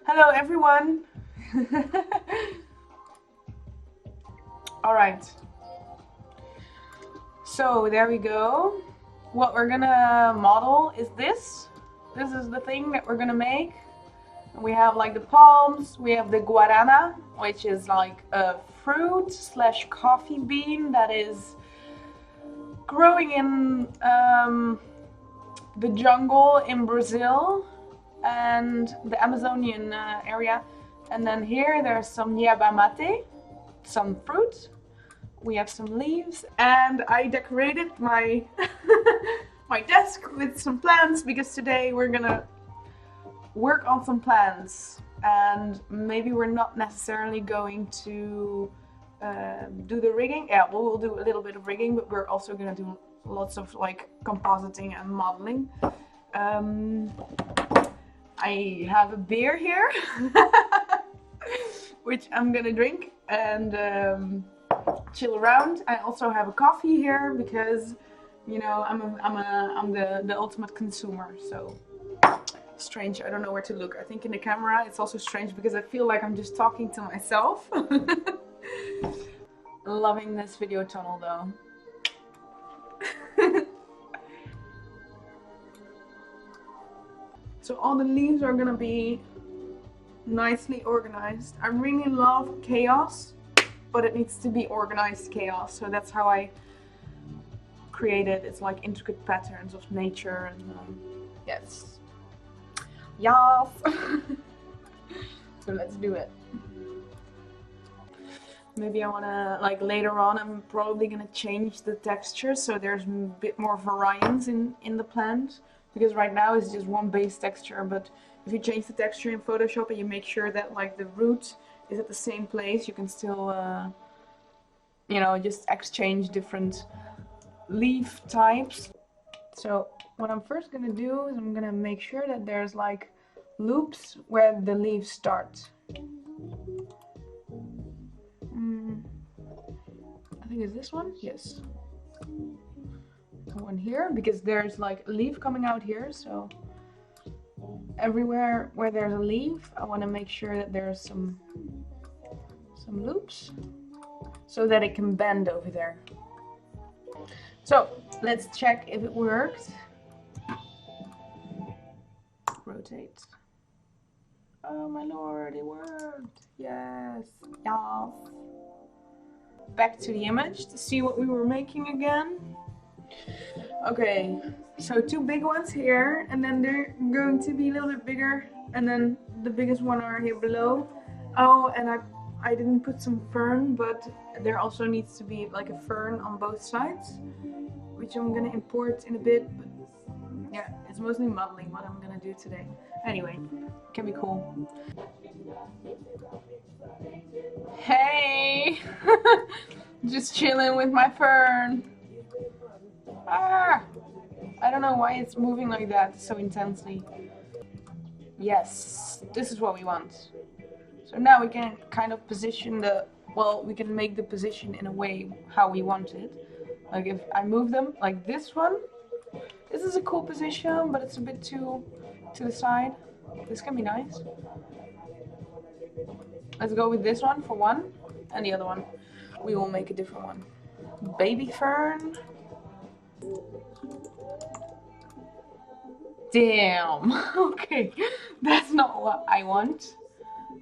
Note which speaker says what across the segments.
Speaker 1: Hello everyone! Alright, so there we go. What we're gonna model is this. This is the thing that we're gonna make. We have like the palms, we have the guarana, which is like a fruit slash coffee bean that is growing in the jungle in Brazil and the Amazonian area. And then here there's some yerba mate, some fruit. We have some leaves, and I decorated my my desk with some plants because today we're gonna work on some plants, and maybe we're not necessarily going to do the rigging. Yeah, we'll do a little bit of rigging, but we're also gonna do lots of like compositing and modeling. I have a beer here, which I'm gonna drink and chill around. I also have a coffee here because, you know, I'm the ultimate consumer. So strange. I don't know where to look. I think in the camera it's also strange because I feel like I'm just talking to myself. Loving this video tunnel though. So all the leaves are gonna be nicely organized. I really love chaos, but it needs to be organized chaos. So that's how I create it. It's like intricate patterns of nature and yes. Yes! So let's do it. Maybe I wanna, like later on, I'm probably gonna change the texture so there's a bit more variance in the plant. Because right now it's just one base texture, but if you change the texture in Photoshop and you make sure that like the root is at the same place, you can still, you know, just exchange different leaf types. So what I'm first gonna do is I'm gonna make sure that there's like loops where the leaves start. I think it's this one? Yes. One here, because there's like a leaf coming out here, so everywhere where there's a leaf I want to make sure that there's some loops so that it can bend over there. So let's check if it works. Rotate. Oh my lord, it worked. Yes. Yes. Back to the image to see what we were making again. Okay, so two big ones here, and then they're going to be a little bit bigger, and then the biggest one are here below. Oh, and I didn't put some fern, but there also needs to be like a fern on both sides, which I'm gonna import in a bit. But yeah, it's mostly modeling what I'm gonna do today. Anyway, can be cool. Hey! Just chilling with my fern. Ah! I don't know why it's moving like that so intensely. Yes, this is what we want. So now we can kind of position the, well, we can make the position in a way how we want it. Like if I move them like this one, this is a cool position, but it's a bit too to the side. This can be nice. Let's go with this one for one, and the other one we will make a different one. Baby fern. Damn. Okay, that's not what I want.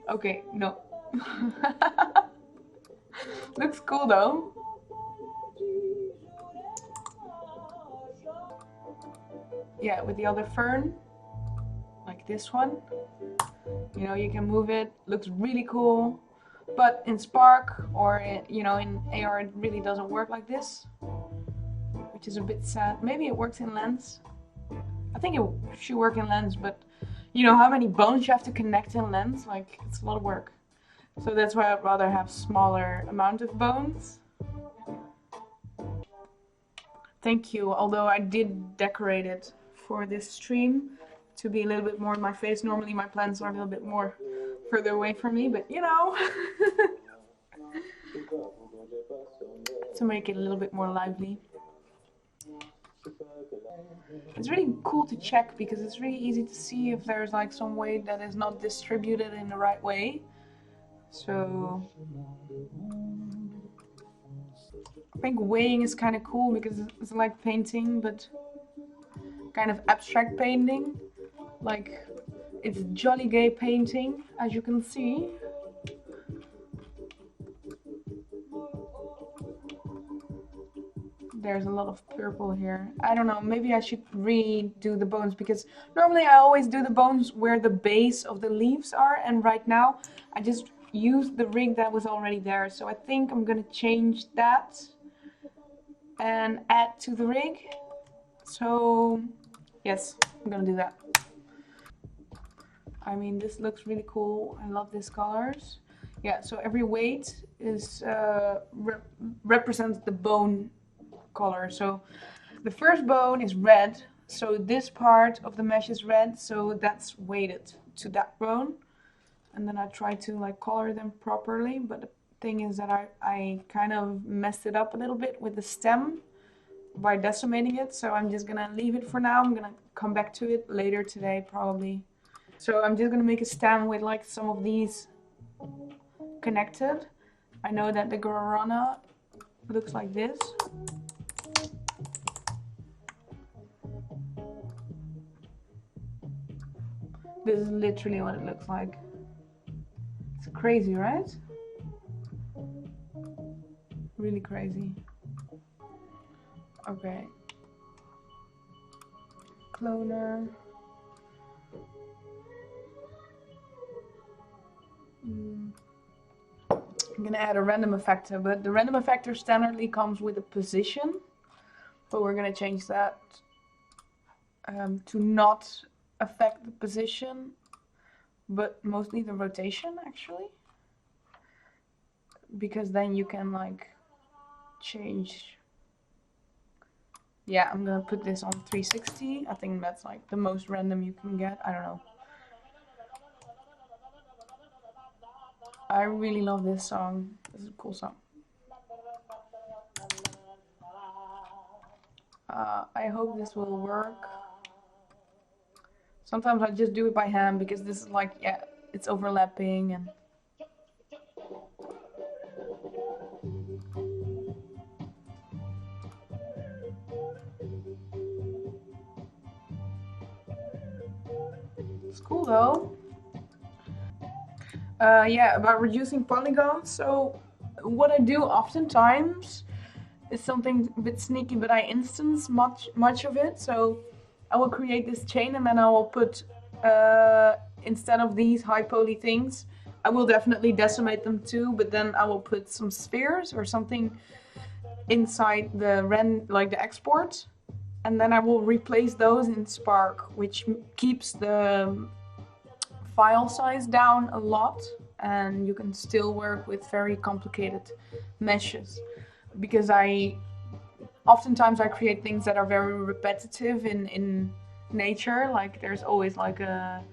Speaker 1: Okay, no. Looks cool though. Yeah, with the other fern, like this one. You know, you can move it. Looks really cool. But in Spark or you know in AR it really doesn't work like this, which is a bit sad. Maybe it works in Lens. I think it should work in Lens, but you know how many bones you have to connect in Lens? Like, it's a lot of work. So that's why I'd rather have smaller amount of bones. Thank you, although I did decorate it for this stream to be a little bit more in my face. Normally my plants are a little bit more further away from me, but you know. To make it a little bit more lively. It's really cool to check because it's really easy to see if there's like some weight that is not distributed in the right way. So I think weighing is kind of cool because it's like painting, but kind of abstract painting. Like it's jolly gay painting, as you can see. There's a lot of purple here. I don't know, maybe I should redo the bones because normally I always do the bones where the base of the leaves are, and right now I just used the rig that was already there. So I think I'm gonna change that and add to the rig. So yes, I'm gonna do that. I mean, this looks really cool. I love these colors. Yeah, so every weight is represents the bone color. So the first bone is red, so this part of the mesh is red, so that's weighted to that bone. And then I try to like color them properly, but the thing is that I kind of messed it up a little bit with the stem by decimating it, so I'm just gonna leave it for now. I'm gonna come back to it later today probably. So I'm just gonna make a stem with like some of these connected. I know that the Guarana looks like this. This is literally what it looks like. It's crazy, right? Really crazy. Okay. Cloner. I'm gonna add a random effector, but the random effector standardly comes with a position, but we're gonna change that to not affect the position, but mostly the rotation actually, because then you can like change. Yeah, I'm gonna put this on 360. I think that's like the most random you can get. I don't know. I really love this song. This is a cool song. I hope this will work. Sometimes I just do it by hand because this is like, yeah, it's overlapping and... It's cool though. Yeah, about reducing polygons. So what I do oftentimes is something a bit sneaky, but I instance much of it. So I will create this chain and then I will put, instead of these high poly things, I will definitely decimate them too, but then I will put some spheres or something inside the like the export, and then I will replace those in Spark, which keeps the file size down a lot, and you can still work with very complicated meshes. Because oftentimes I create things that are very repetitive in nature, like there's always like a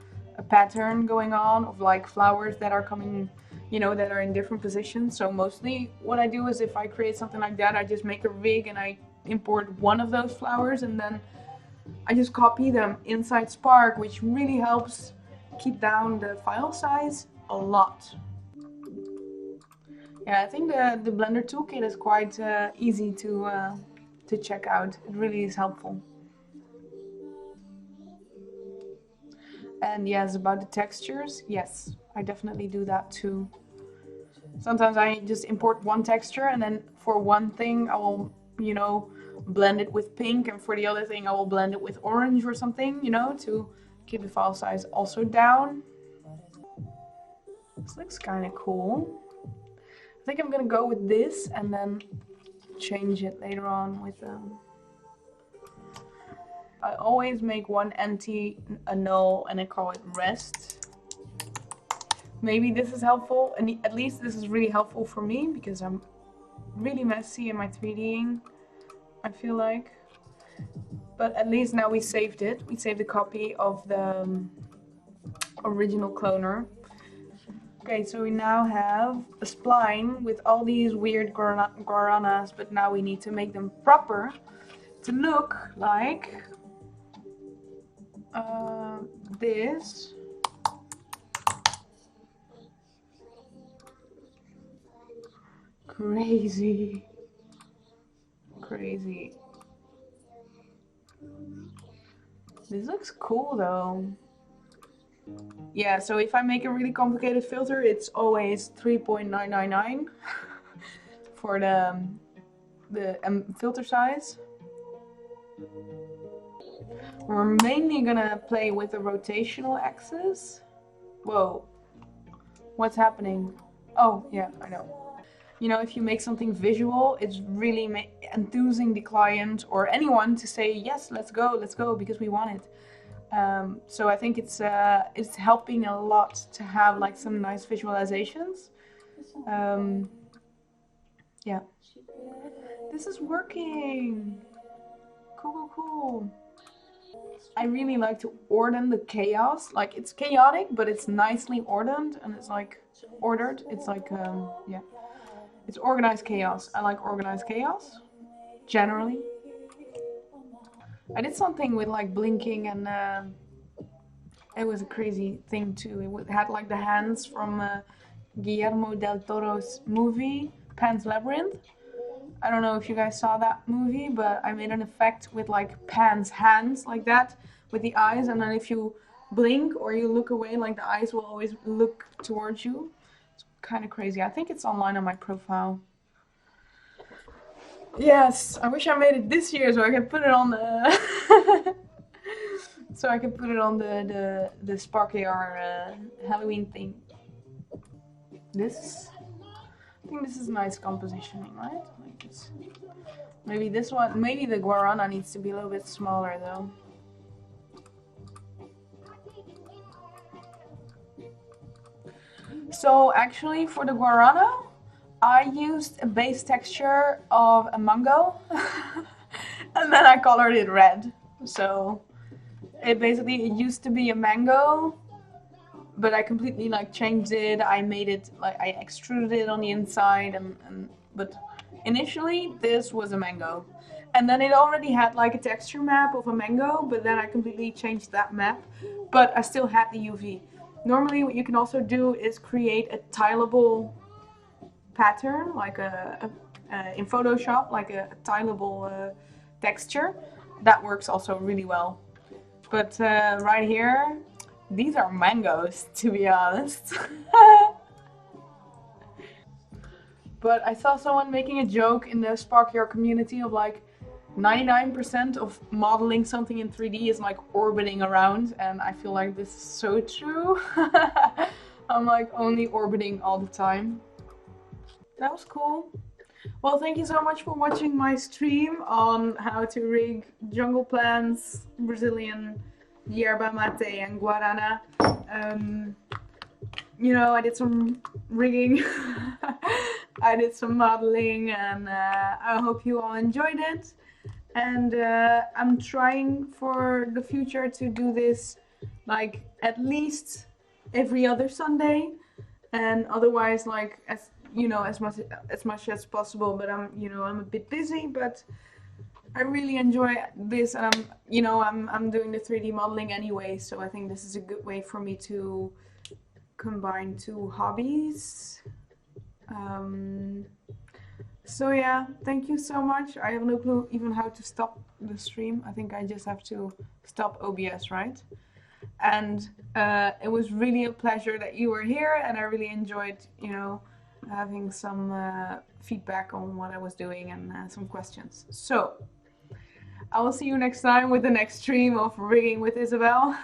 Speaker 1: pattern going on of like flowers that are coming, you know, that are in different positions. So mostly what I do is if I create something like that, I just make a rig and I import one of those flowers and then I just copy them inside Spark, which really helps keep down the file size a lot. Yeah, I think the Blender toolkit is quite easy to check out. It really is helpful. And yes, about the textures, yes, I definitely do that too. Sometimes I just import one texture and then for one thing I will, you know, blend it with pink, and for the other thing I will blend it with orange or something, you know, to keep the file size also down. This looks kind of cool. I think I'm gonna go with this and then change it later on with I always make one empty, a null, and I call it rest. Maybe this is helpful, and at least this is really helpful for me because I'm really messy in my 3Ding, I feel like. But at least now we saved it. We saved a copy of the original cloner. Okay, so we now have a spline with all these weird guaranas, but now we need to make them proper to look like this. Crazy. Crazy. This looks cool though. Yeah, so if I make a really complicated filter, it's always 3.999 for the filter size. We're mainly gonna play with the rotational axis. Whoa, what's happening? Oh, yeah, I know. You know, if you make something visual, it's really enthusing the client or anyone to say, yes, let's go, because we want it. So I think it's helping a lot to have like some nice visualizations. Yeah, this is working. Cool. I really like to order the chaos. Like, it's chaotic, but it's nicely ordered, and it's like ordered. It's like yeah, it's organized chaos. I like organized chaos generally. I did something with like blinking, and it was a crazy thing too. It had like the hands from Guillermo del Toro's movie Pan's Labyrinth. I don't know if you guys saw that movie, but I made an effect with like Pan's hands like that with the eyes, and then if you blink or you look away, like the eyes will always look towards you. It's kind of crazy. I think it's online on my profile. Yes, I wish I made it this year so I can put it on the so I can put it on the Spark AR Halloween thing. I think this is nice compositioning, right? Like this. Maybe this one, maybe the Guarana needs to be a little bit smaller though. So actually for the Guarana, I used a base texture of a mango and then I colored it red. So it used to be a mango, but I completely like changed it. I made it like I extruded it on the inside, but initially this was a mango, and then it already had like a texture map of a mango, but then I completely changed that map, but I still had the UV. Normally what you can also do is create a tileable pattern, like in Photoshop, like a tileable texture. That works also really well. But right here, these are mangoes, to be honest. But I saw someone making a joke in the SparkYR community of like 99% of modeling something in 3D is like orbiting around, and I feel like this is so true. I'm like only orbiting all the time. That was cool. Well, thank you so much for watching my stream on how to rig jungle plants, Brazilian Yerba Mate and Guarana. You know, I did some rigging, I did some modeling, and I hope you all enjoyed it. And I'm trying for the future to do this like at least every other Sunday, and otherwise like as much as possible. But I'm a bit busy, but I really enjoy this, and I'm doing the 3D modeling anyway, so I think this is a good way for me to combine two hobbies. So yeah, thank you so much. I have no clue even how to stop the stream. I think I just have to stop OBS, right? And it was really a pleasure that you were here, and I really enjoyed, having some feedback on what I was doing and some questions. So I will see you next time with the next stream of Rigging with Isabelle.